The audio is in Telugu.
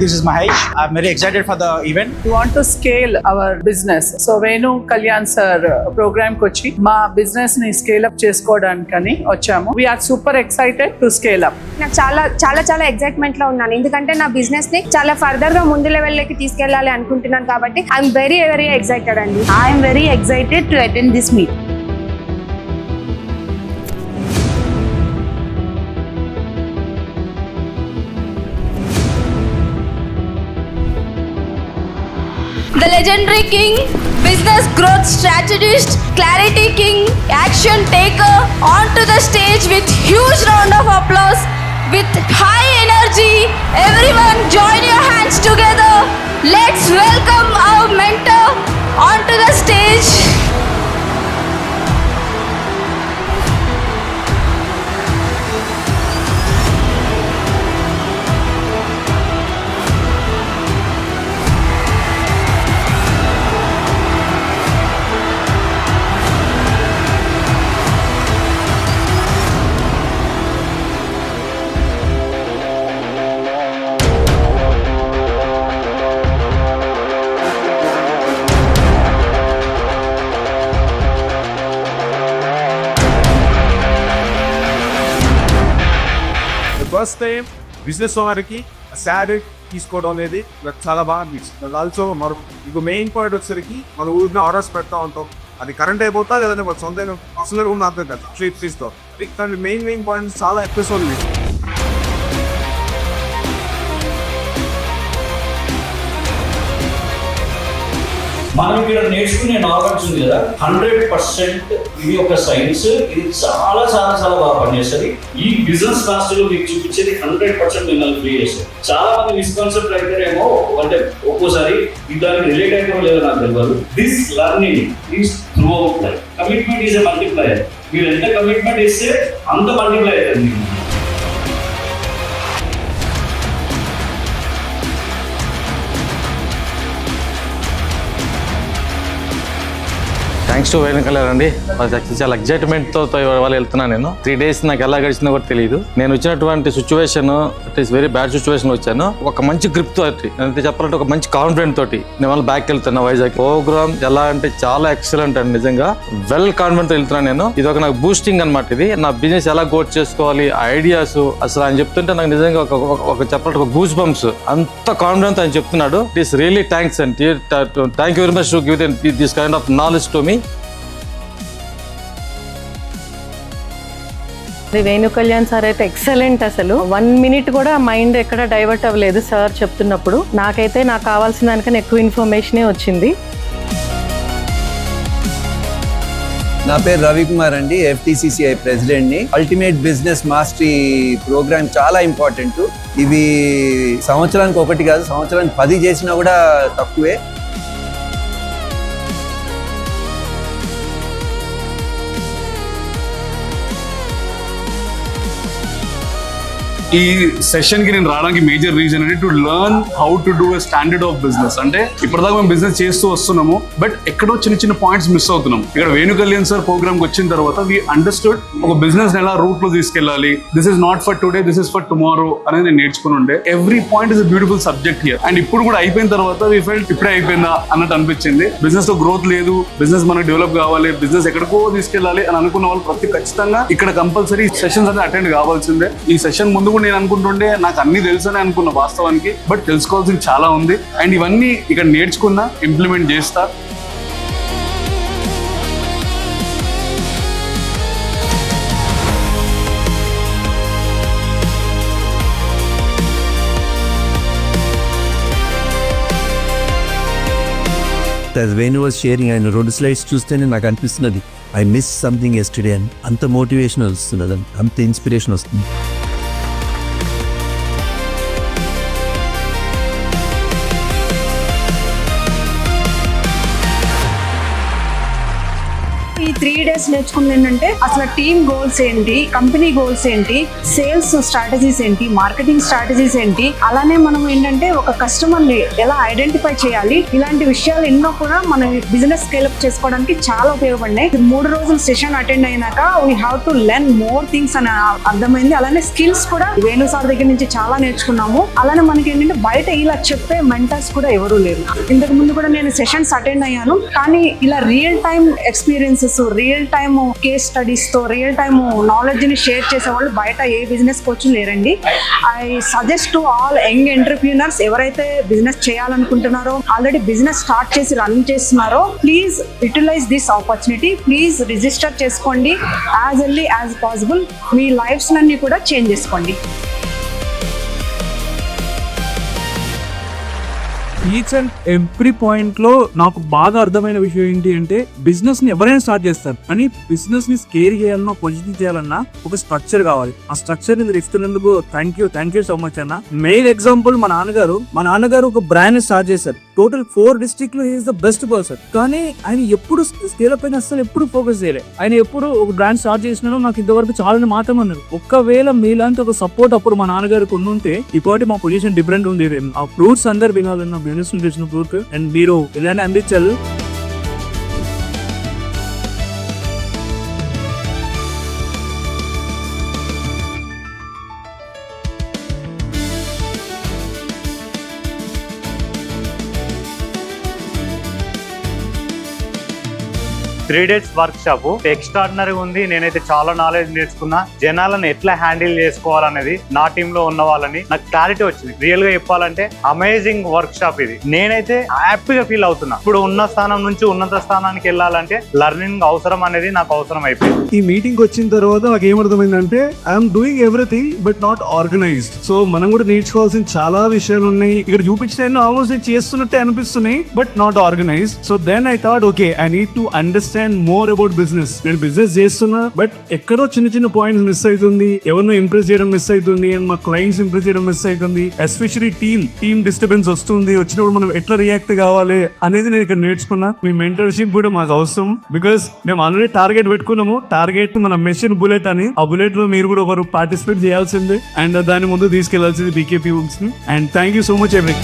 this is Mahesh. I'm very excited for the event. We want to scale our business. So Venu Kalyan sir program kochi ma business ni scale up chesukodanikani vachamu. We are super excited to scale up. నాకు చాలా ఎక్సైట్మెంట్ లో ఉన్నాను, ఎందుకంటే నా బిజినెస్ ని చాలా ఫర్దర్ గా ముందు లెవెల్లోకి తీసుకెళ్లాలి అనుకుంటున్నాను కాబట్టి ఐఎమ్ వెరీ ఎక్సైటెడ్ అండి. I'm very excited to attend this meet. The legendary king, business growth strategist, clarity king, action taker onto the stage with huge round of applause, with high energy. Everyone join your hands together. Let's welcome our mentor onto the stage. First time business ఓనర్కి శాలరీ తీసుకోవడం అనేది నాకు చాలా బాగా అనిపించింది. ఆల్సో మనం ఇంకో మెయిన్ పాయింట్ వచ్చేసరికి మనం ఊరిని ఆర్డర్స్ పెడతా ఉంటాం, అది కరెంట్ అయిపోతా లేదంటే మన సొంత పర్సనల్ కూడా అర్థం కదా స్ట్రీట్ తీస్తాం. కానీ మెయిన్ పాయింట్స్ చాలా ఎపిసోడ్ ఉంది. మనం ఇక్కడ నేర్చుకునే నాలెడ్జ్ ఉంది కదా 100% ఇది ఒక సైన్స్. ఇది చాలా బాగా పనిచేస్తుంది. ఈ బిజినెస్ మాస్టర్లు మీకు చూపించేది 100% మిమ్మల్ని ఫ్రీ చేస్తారు. చాలా మంది మిస్కాన్సెప్ట్ అయితేనేమో అంటే ఒక్కోసారి దానికి రిలేట్ అయిపోవడం లేదో నాకు తెలియదు. This learning is through out life. Commitment is a multiplier. మీరు ఎంత కమిట్మెంట్ ఇస్తే అంత మల్టిప్లై అవుతుంది. థ్యాంక్స్ టు వేణు కళ్యాణ్ అండి. చాలా ఎక్సైట్మెంట్తో వాళ్ళు వెళ్తున్నాను. నేను 3 days నాకు ఎలా గడిచిందో కూడా తెలియదు. నేను వచ్చినటువంటి situation it is very bad situation వచ్చాను. ఒక మంచి గ్రిప్ తోటి అంటే చెప్పాలంటే ఒక మంచి కాన్ఫిడెంట్ తోటి నేను వాళ్ళు బ్యాక్ వెళ్తున్నా. వైజాగ్ ప్రోగ్రామ్ ఎలా అంటే చాలా ఎక్సలెంట్ అండి. నిజంగా వెల్ కాన్ఫిడెంట్ తో వెళ్తున్నాను నేను. ఇది ఒక నాకు బూస్టింగ్ అనమాట. ఇది నా బిజినెస్ ఎలా గ్రోత్ చేసుకోవాలి ఐడియాస్ అసలు ఆయన చెప్తుంటే నాకు నిజంగా ఒక చెప్పాలంటే ఒక గూస్ బంప్స్ అంత కాన్ఫిడెంట్ ఆయన చెప్తున్నాడు. It is really thanks and thank you very much to give this kind of knowledge to me. Venu Kalyan sir అయితే ఎక్సలెంట్. అసలు 1 minute కూడా మైండ్ ఎక్కడ డైవర్ట్ అవ్వలేదు సార్ చెప్తున్నప్పుడు. నాకైతే నాకు కావాల్సిన దానికన్నా ఎక్కువ ఇన్ఫర్మేషనే వచ్చింది. నా పేరు రవికుమార్ అండి, FTCCI ప్రెసిడెంట్ని. అల్టిమేట్ బిజినెస్ మాస్టరీ ప్రోగ్రామ్ చాలా ఇంపార్టెంట్. ఇవి సంవత్సరానికి ఒకటి కాదు, సంవత్సరానికి 10 చేసినా కూడా తక్కువే. ఈ సెషన్ కి నేను రావడానికి మేజర్ రీజన్ అంటే to learn how to do a standard of business. అంటే ఇప్పటిదాకా మేము బిజినెస్ చేస్తూ వస్తున్నాము, బట్ ఎక్కడో చిన్న పాయింట్స్ మిస్ అవుతున్నాం. ఇక్కడ వేణు కళ్యాణ్ సార్ ప్రోగ్రామ్ కి వచ్చిన తర్వాత వి అండర్స్టూడ్ ఒక బిజినెస్ ఎలా రూట్ లో తీసుకెళ్ళాలి. This is not for today, this is for tomorrow అనేది నేను నేర్చుకుని ఉండే. Every point is a beautiful subject here. And ఇప్పుడు కూడా అయిపోయిన తర్వాత వి ఫెల్ట్ ఇప్పుడే అయిపోయిందా అన్నట్టు అనిపించింది. బిజినెస్ లో గ్రోత్ లేదు, బిజినెస్ మనకు డెవలప్ కావాలి, బిజినెస్ ఎక్కడికో తీసుకెళ్ళాలి అని అనుకున్న వాళ్ళు ఖచ్చితంగా ఇక్కడ కంపల్సరీ సెషన్స్ అనేది అటెండ్ కావాల్సిందే. ఈ సెషన్ ముందు కూడా నేను అనుకుంటుండే నాకు అన్ని తెలుసని అనుకున్న వాస్తవానికి, బట్ తెలుసుకోవాల్సింది చాలా ఉంది. అండ్ ఇవన్నీ ఇక్కడ నేర్చుకున్నా, ఇంప్లిమెంట్ చేస్తా. As Venu was sharing, ఆయన 2 slides చూస్తేనే నాకు అనిపిస్తున్నది ఐ మిస్ సంథింగ్ ఎస్టర్డే అని. అంత మోటివేషన్ వస్తున్నది, అంత ఇన్స్పిరేషన్ వస్తుంది. ఈ 3 days నేర్చుకుంది ఏంటంటే అసలు టీమ్ గోల్స్ ఏంటి, కంపెనీ గోల్స్ ఏంటి, సేల్స్ స్ట్రాటజీస్ ఏంటి, మార్కెటింగ్ స్ట్రాటజీస్ ఏంటి, అలానే మనం ఏంటంటే ఒక కస్టమర్ ని ఎలా ఐడెంటిఫై చేయాలి, ఇలాంటి విషయాలు ఎన్నో కూడా మన బిజినెస్ స్కేలప్ చేసుకోవడానికి చాలా ఉపయోగపడినాయి. 3 రోజులు సెషన్ అటెండ్ అయినాక we have to learn more things అని అర్థమైంది. అలానే స్కిల్స్ కూడా వేణు సార్ దగ్గర నుంచి చాలా నేర్చుకున్నాము. అలానే మనకి ఏంటంటే బయట ఇలా చెప్పే మెంటర్స్ కూడా ఎవరూ లేరు. ఇంతకు ముందు కూడా నేను సెషన్స్ అటెండ్ అయ్యాను, కానీ ఇలా real time experiences, real time case studies తో రియల్ టైమ్ నాలెడ్జ్ ని షేర్ చేసే వాళ్ళు బయట ఏ బిజినెస్ కోచ్ లేరండి. I suggest to all young entrepreneurs, ఎవరైతే బిజినెస్ చేయాలనుకుంటున్నారో, ఆల్రెడీ బిజినెస్ స్టార్ట్ చేసి రన్ చేస్తున్నారో, please utilise this opportunity. Please register చేసుకోండి యాజ్ ఎర్లీ యాజ్ పాసిబుల్. మీ లైఫ్స్ అన్ని కూడా చేంజ్ చేసుకోండి. ఈచ్ అండ్ ఎవ్రీ పాయింట్ లో నాకు బాగా అర్థమైన విషయం ఏంటి అంటే, బిజినెస్ ని ఎవరైనా స్టార్ట్ చేస్తారు, కానీ బిజినెస్ ని స్కేల్ చేయాలన్నా, పొజిషన్ చేయాలన్నా ఒక స్ట్రక్చర్ కావాలి. ఆ స్ట్రక్చర్ ని ఇస్తున్నందుకు థ్యాంక్ యూ సో మచ్ అన్న. మెయిన్ ఎగ్జాంపుల్ మా నాన్నగారు ఒక బ్రాండ్ స్టార్ట్ చేశారు. టోటల్ 4 డిస్ట్రిక్ట్ లో ఈజ్ ద బెస్ట్ పర్సన్, కానీ ఆయన ఎప్పుడు స్కేల్ అప్ అయిన అసలు ఎప్పుడు ఫోకస్ చేయలేదు. ఆయన ఎప్పుడు ఒక బ్రాండ్ స్టార్ట్ చేసినారో నాకు ఇంతవరకు చాలా మాత్రం అన్నారు. ఒక్కవేళ మీలాంటి ఒక సపోర్ట్ అప్పుడు మా నాన్నగారికి ఉంటే ఇప్పటి మా పొజిషన్ డిఫరెంట్ ఉంది. ఆ ఫ్రూట్స్ అందరు వినాలన్న బిజినెస్ చేసిన ఫ్రూట్ అండ్ మీరు ఇలానే అందించాలి. Three days work shop extraordinary ఉంది. నేనైతే చాలా నాలెడ్జ్ నేర్చుకున్నా. జనాలను ఎట్లా హ్యాండిల్ చేసుకోవాలనేది నా టీమ్ లో ఉన్న వాళ్ళని నాకు క్లారిటీ వచ్చింది. రియల్ గా చెప్పాలంటే అమేజింగ్ వర్క్ షాప్ ఇది. నేనైతే హ్యాపీగా ఫీల్ అవుతున్నా. ఇప్పుడు ఉన్న స్థానం నుంచి ఉన్నత స్థానానికి వెళ్ళాలంటే లర్నింగ్ అవసరం అనేది నాకు అవసరం అయిపోయింది. ఈ మీటింగ్ వచ్చిన తర్వాత నాకు ఏమర్థమైందంటే, I'm doing everything but not organised. So మనం కూడా నేర్చుకోవాల్సిన చాలా విషయాలు ఉన్నాయి. ఇక్కడ చూపించిన ఆల్మోస్ట్ నేను చేస్తున్నట్టే అనిపిస్తున్నాయి, but not organised. So then I thought okay, I need to understand more about business. నేను బిజినెస్ చేస్తున్నా, బట్ ఎక్కడో చిన్న పాయింట్స్ మిస్ అవుతుంది. ఎవరినో ఇంప్రెస్ చేయడం మిస్ అవుతుంది, అండ్ మా క్లయింట్స్ ఇంప్రెస్ చేయడం మిస్ అవుతుంది. ఎస్పెషల్లీ టీమ్ డిస్టర్బెన్స్ వస్తుంది. వచ్చినప్పుడు మనం ఎట్లా రియాక్ట్ కావాలి అనేది నేను ఇక్కడ నేర్చుకున్నా. మీ మెంటర్షిప్ కూడా మాకు అవసరం, బికాస్ మేము ఆల్రెడీ టార్గెట్ పెట్టుకున్నాము. టార్గెట్ మన మెషిన్ బుల్లెట్ అని. ఆ బుల్లెట్ లో మీరు కూడా ఒకరు పార్టిసిపేట్ చేయాల్సిందే, అండ్ దాని ముందు తీసుకెళ్లాల్సింది BKP. And thank you so much every.